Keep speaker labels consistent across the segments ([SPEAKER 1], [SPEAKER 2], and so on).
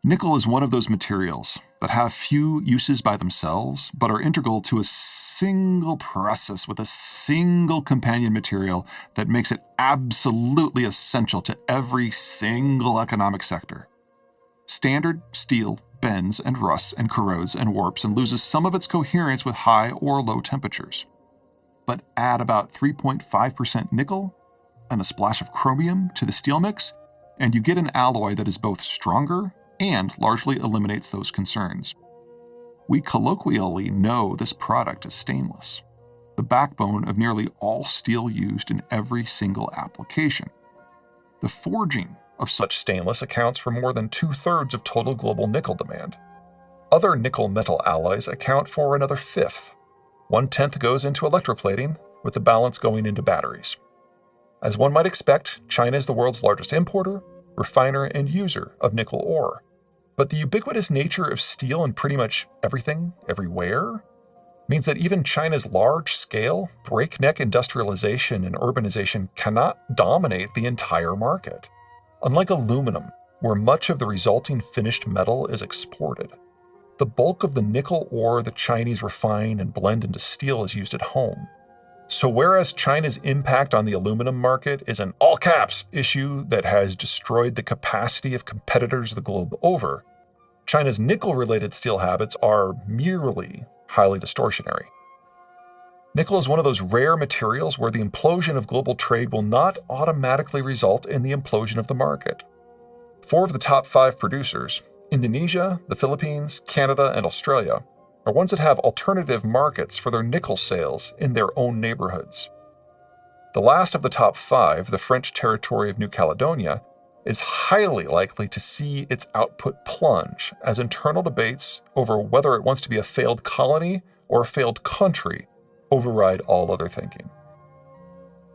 [SPEAKER 1] Nickel is one of those materials that have few uses by themselves, but are integral to a single process with a single companion material that makes it absolutely essential to every single economic sector. Standard steel bends and rusts and corrodes and warps and loses some of its coherence with high or low temperatures. But add about 3.5% nickel and a splash of chromium to the steel mix, and you get an alloy that is both stronger and largely eliminates those concerns. We colloquially know this product as stainless, the backbone of nearly all steel used in every single application. The forging of such stainless accounts for more than 2/3 of total global nickel demand. Other nickel metal alloys account for another 1/5. 1/10 goes into electroplating, with the balance going into batteries. As one might expect, China is the world's largest importer, refiner, and user of nickel ore. But the ubiquitous nature of steel in pretty much everything, everywhere, means that even China's large-scale, breakneck industrialization and urbanization cannot dominate the entire market. Unlike aluminum, where much of the resulting finished metal is exported, the bulk of the nickel ore the Chinese refine and blend into steel is used at home. So whereas China's impact on the aluminum market is an all-caps issue that has destroyed the capacity of competitors the globe over, China's nickel-related steel habits are merely highly distortionary. Nickel is one of those rare materials where the implosion of global trade will not automatically result in the implosion of the market. 4 of the top 5 producers, Indonesia, the Philippines, Canada, and Australia, are ones that have alternative markets for their nickel sales in their own neighborhoods. The last of the top 5, the French territory of New Caledonia, is highly likely to see its output plunge as internal debates over whether it wants to be a failed colony or a failed country override all other thinking.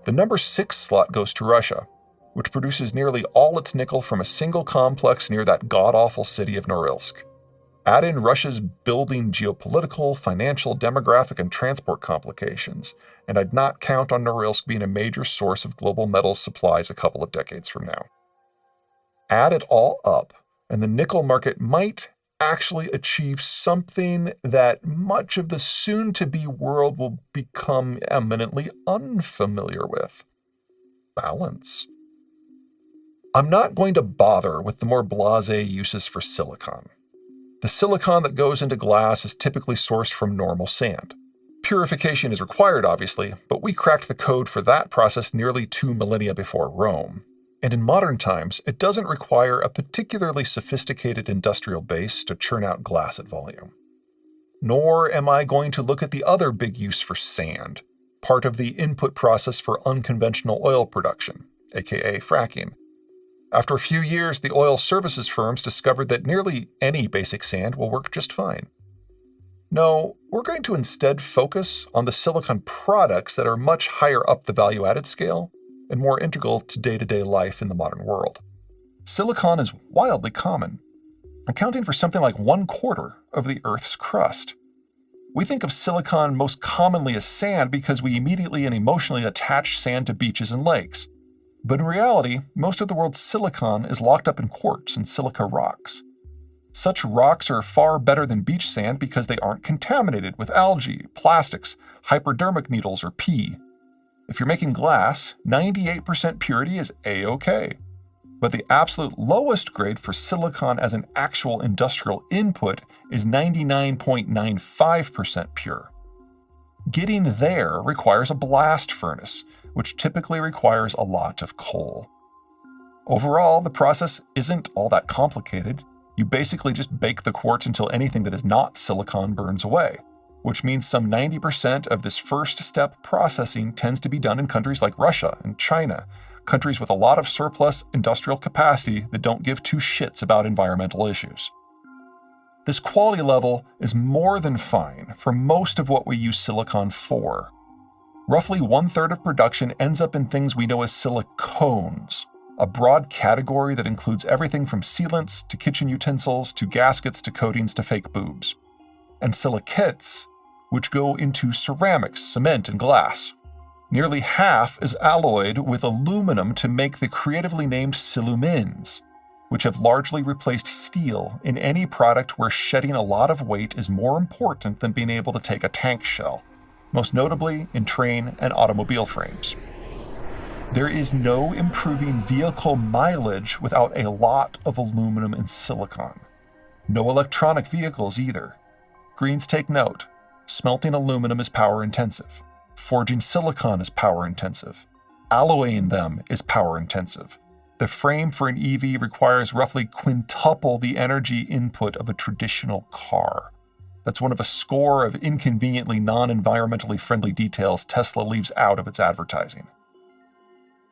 [SPEAKER 1] The number 6 slot goes to Russia, which produces nearly all its nickel from a single complex near that god-awful city of Norilsk. Add in Russia's building geopolitical, financial, demographic, and transport complications, and I'd not count on Norilsk being a major source of global metals supplies a couple of decades from now. Add it all up, and the nickel market might actually achieve something that much of the soon-to-be world will become eminently unfamiliar with: balance. I'm not going to bother with the more blasé uses for silicon. The silicon that goes into glass is typically sourced from normal sand. Purification is required, obviously, but we cracked the code for that process nearly 2 millennia before Rome. And in modern times, it doesn't require a particularly sophisticated industrial base to churn out glass at volume. Nor am I going to look at the other big use for sand, part of the input process for unconventional oil production, aka fracking. After a few years, the oil services firms discovered that nearly any basic sand will work just fine. No, we're going to instead focus on the silicon products that are much higher up the value-added scale and more integral to day-to-day life in the modern world. Silicon is wildly common, accounting for something like 1/4 of the Earth's crust. We think of silicon most commonly as sand because we immediately and emotionally attach sand to beaches and lakes. But in reality, most of the world's silicon is locked up in quartz and silica rocks. Such rocks are far better than beach sand because they aren't contaminated with algae, plastics, hypodermic needles, or pee. If you're making glass, 98% purity is A-OK. But the absolute lowest grade for silicon as an actual industrial input is 99.95% pure. Getting there requires a blast furnace, which typically requires a lot of coal. Overall, the process isn't all that complicated. You basically just bake the quartz until anything that is not silicon burns away, which means some 90% of this first step processing tends to be done in countries like Russia and China, countries with a lot of surplus industrial capacity that don't give two shits about environmental issues. This quality level is more than fine for most of what we use silicon for. Roughly 1/3 of production ends up in things we know as silicones, a broad category that includes everything from sealants to kitchen utensils to gaskets to coatings to fake boobs. And silicates, which go into ceramics, cement, and glass. Nearly half is alloyed with aluminum to make the creatively named silumins. which have largely replaced steel in any product where shedding a lot of weight is more important than being able to take a tank shell, most notably in train and automobile frames. There is no improving vehicle mileage without a lot of aluminum and silicon. No electronic vehicles either. Greens take note. Smelting aluminum is power intensive. Forging silicon is power intensive. Alloying them is power intensive. The frame for an EV requires roughly quintuple the energy input of a traditional car. That's one of a score of inconveniently non-environmentally friendly details Tesla leaves out of its advertising.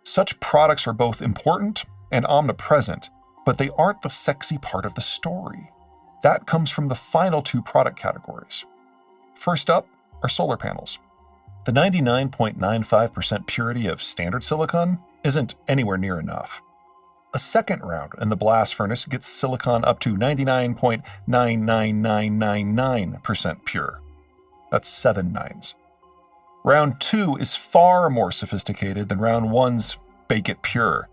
[SPEAKER 1] Such products are both important and omnipresent, but they aren't the sexy part of the story. That comes from the final two product categories. First up are solar panels. The 99.95% purity of standard silicon isn't anywhere near enough. A second round in the blast furnace gets silicon up to 99.99999% pure. That's 7 nines. Round 2 is far more sophisticated than round 1's bake it pure.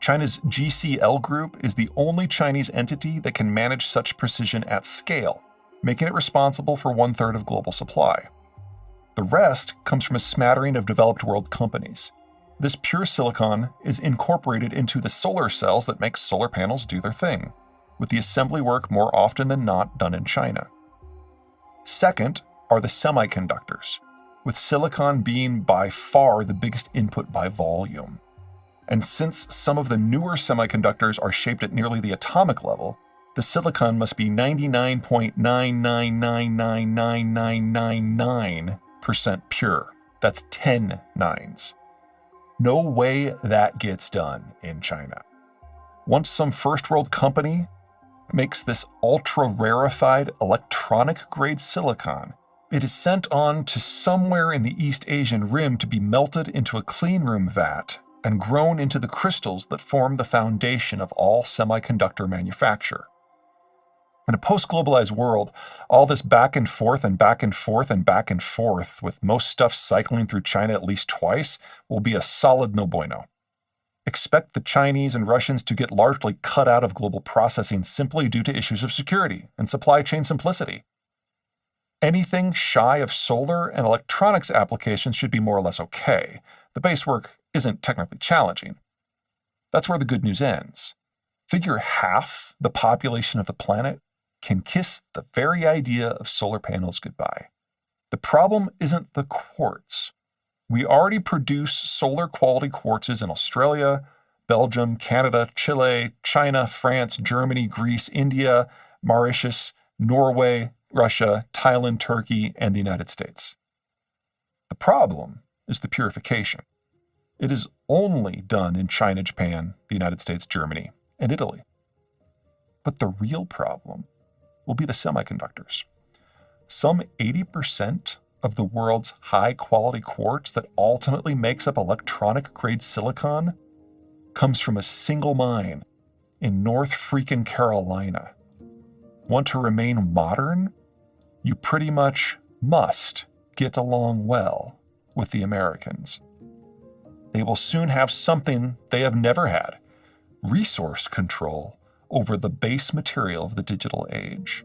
[SPEAKER 1] China's GCL Group is the only Chinese entity that can manage such precision at scale, making it responsible for 1/3 of global supply. The rest comes from a smattering of developed world companies. This pure silicon is incorporated into the solar cells that make solar panels do their thing, with the assembly work more often than not done in China. Second are the semiconductors, with silicon being by far the biggest input by volume. And since some of the newer semiconductors are shaped at nearly the atomic level, the silicon must be 99.9999999% pure. That's 10 nines. No way that gets done in China. Once some first world company makes this ultra-rarefied electronic-grade silicon, it is sent on to somewhere in the East Asian Rim to be melted into a cleanroom vat and grown into the crystals that form the foundation of all semiconductor manufacture. In a post-globalized world, all this back and forth and back and forth and back and forth, with most stuff cycling through China at least twice, will be a solid no bueno. Expect the Chinese and Russians to get largely cut out of global processing simply due to issues of security and supply chain simplicity. Anything shy of solar and electronics applications should be more or less okay. The base work isn't technically challenging. That's where the good news ends. Figure half the population of the planet can kiss the very idea of solar panels goodbye. The problem isn't the quartz. We already produce solar quality quartzes in Australia, Belgium, Canada, Chile, China, France, Germany, Greece, India, Mauritius, Norway, Russia, Thailand, Turkey, and the United States. The problem is the purification. It is only done in China, Japan, the United States, Germany, and Italy. But the real problem will be the semiconductors. Some 80% of the world's high-quality quartz that ultimately makes up electronic-grade silicon comes from a single mine in North freaking Carolina. Want to remain modern? You pretty much must get along well with the Americans. They will soon have something they have never had: resource control over the base material of the digital age.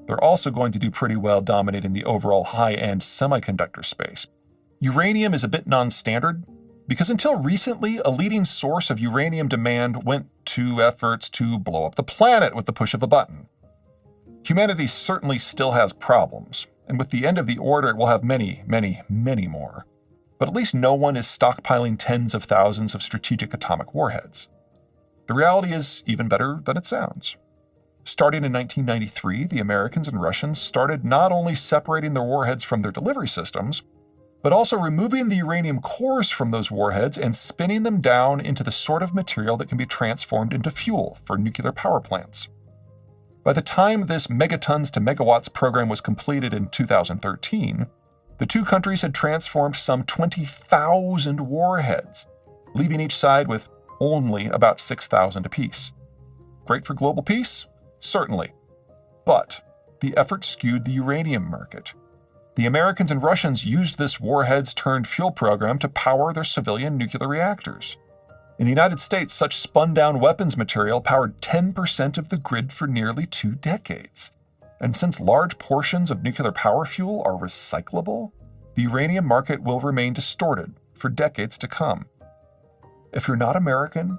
[SPEAKER 1] They're also going to do pretty well dominating the overall high-end semiconductor space. Uranium is a bit non-standard, because until recently, a leading source of uranium demand went to efforts to blow up the planet with the push of a button. Humanity certainly still has problems, and with the end of the order, it will have many, many, many more. But at least no one is stockpiling tens of thousands of strategic atomic warheads. The reality is even better than it sounds. Starting in 1993, the Americans and Russians started not only separating their warheads from their delivery systems, but also removing the uranium cores from those warheads and spinning them down into the sort of material that can be transformed into fuel for nuclear power plants. By the time this megatons to megawatts program was completed in 2013, the two countries had transformed some 20,000 warheads, leaving each side with only about 6,000 apiece. Great for global peace? Certainly. But the effort skewed the uranium market. The Americans and Russians used this warheads-turned-fuel program to power their civilian nuclear reactors. In the United States, such spun-down weapons material powered 10% of the grid for nearly 2 decades. And since large portions of nuclear power fuel are recyclable, the uranium market will remain distorted for decades to come. If you're not American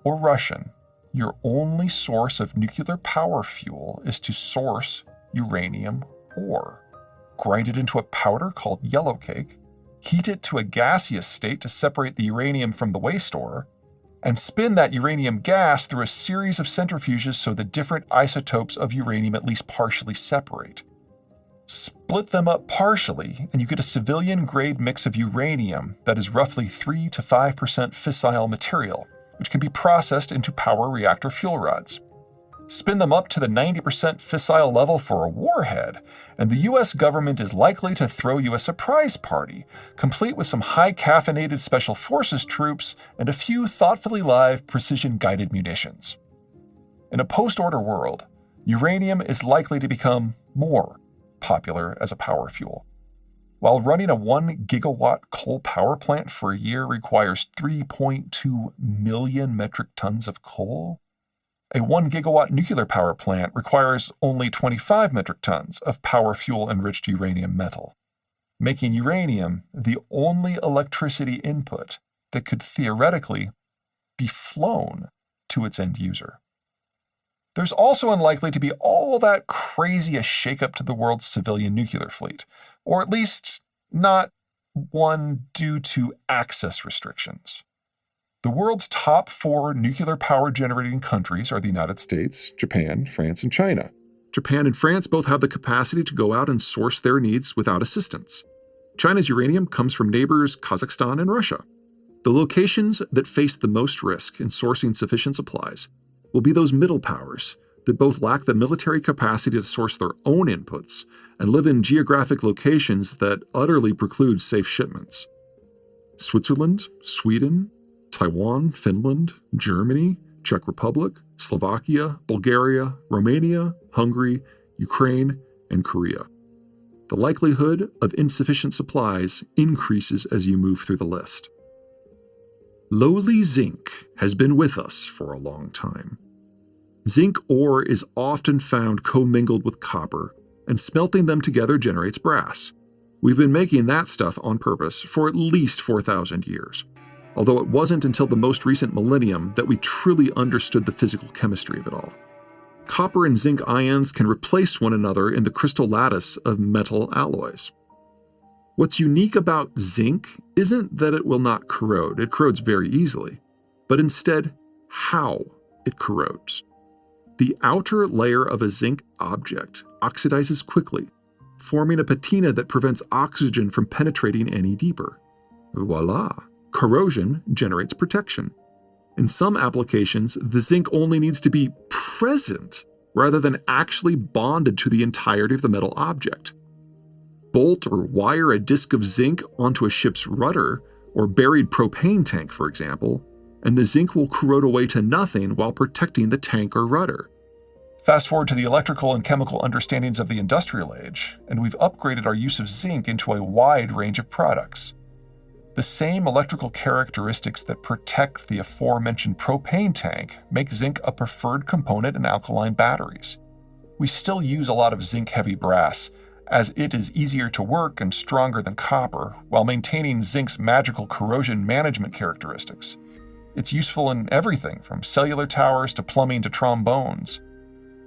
[SPEAKER 1] or Russian, your only source of nuclear power fuel is to source uranium ore, grind it into a powder called yellowcake, heat it to a gaseous state to separate the uranium from the waste ore, and spin that uranium gas through a series of centrifuges so the different isotopes of uranium at least partially separate. Split them up partially, and you get a civilian-grade mix of uranium that is roughly 3 to 5% fissile material, which can be processed into power reactor fuel rods. Spin them up to the 90% fissile level for a warhead, and the US government is likely to throw you a surprise party, complete with some high-caffeinated special forces troops and a few thoughtfully live precision-guided munitions. In a post-order world, uranium is likely to become more popular as a power fuel. While running a 1 gigawatt coal power plant for a year requires 3.2 million metric tons of coal, a 1 gigawatt nuclear power plant requires only 25 metric tons of power fuel enriched uranium metal, making uranium the only electricity input that could theoretically be flown to its end user. There's also unlikely to be all that crazy a shakeup to the world's civilian nuclear fleet, or at least not one due to access restrictions. The world's top 4 nuclear power generating countries are the United States, Japan, France, and China. Japan and France both have the capacity to go out and source their needs without assistance. China's uranium comes from neighbors Kazakhstan and Russia. The locations that face the most risk in sourcing sufficient supplies will be those middle powers that both lack the military capacity to source their own inputs and live in geographic locations that utterly preclude safe shipments. Switzerland, Sweden, Taiwan, Finland, Germany, Czech Republic, Slovakia, Bulgaria, Romania, Hungary, Ukraine, and Korea. The likelihood of insufficient supplies increases as you move through the list. Lowly zinc has been with us for a long time. Zinc ore is often found commingled with copper, and smelting them together generates brass. We've been making that stuff on purpose for at least 4,000 years. Although it wasn't until the most recent millennium that we truly understood the physical chemistry of it all. Copper and zinc ions can replace one another in the crystal lattice of metal alloys. What's unique about zinc isn't that it will not corrode, it corrodes very easily, but instead how it corrodes. The outer layer of a zinc object oxidizes quickly, forming a patina that prevents oxygen from penetrating any deeper. Voila! Corrosion generates protection. In some applications, the zinc only needs to be present rather than actually bonded to the entirety of the metal object. Bolt or wire a disk of zinc onto a ship's rudder or buried propane tank, for example, and the zinc will corrode away to nothing while protecting the tank or rudder. Fast forward to the electrical and chemical understandings of the industrial age, and we've upgraded our use of zinc into a wide range of products. The same electrical characteristics that protect the aforementioned propane tank make zinc a preferred component in alkaline batteries. We still use a lot of zinc-heavy brass, as it is easier to work and stronger than copper, while maintaining zinc's magical corrosion management characteristics. It's useful in everything from cellular towers to plumbing to trombones.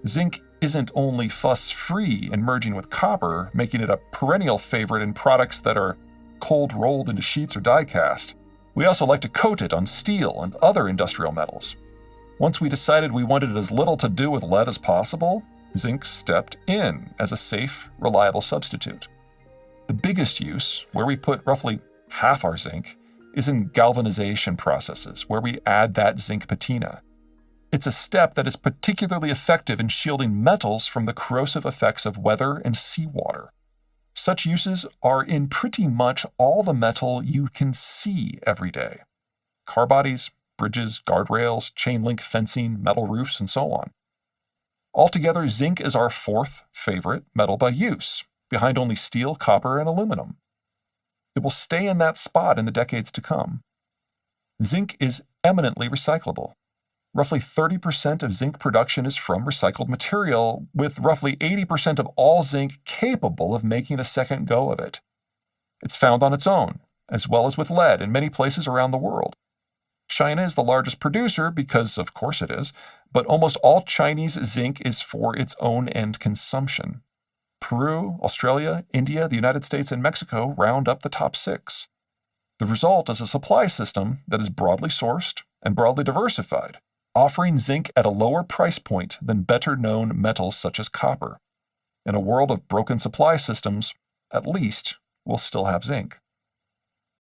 [SPEAKER 1] Zinc isn't only fuss-free in merging with copper, making it a perennial favorite in products that are cold rolled into sheets or die-cast. We also like to coat it on steel and other industrial metals. Once we decided we wanted as little to do with lead as possible, zinc stepped in as a safe, reliable substitute. The biggest use, where we put roughly half our zinc, is in galvanization processes, where we add that zinc patina. It's a step that is particularly effective in shielding metals from the corrosive effects of weather and seawater. Such uses are in pretty much all the metal you can see every day. Car bodies, bridges, guardrails, chain link fencing, metal roofs, and so on. Altogether, zinc is our 4th favorite metal by use, behind only steel, copper, and aluminum. It will stay in that spot in the decades to come. Zinc is eminently recyclable. Roughly 30% of zinc production is from recycled material, with roughly 80% of all zinc capable of making a second go of it. It's found on its own, as well as with lead in many places around the world. China is the largest producer because, of course, it is, but almost all Chinese zinc is for its own end consumption. Peru, Australia, India, the United States, and Mexico round up the top 6. The result is a supply system that is broadly sourced and broadly diversified, offering zinc at a lower price point than better-known metals such as copper. In a world of broken supply systems, at least we'll still have zinc.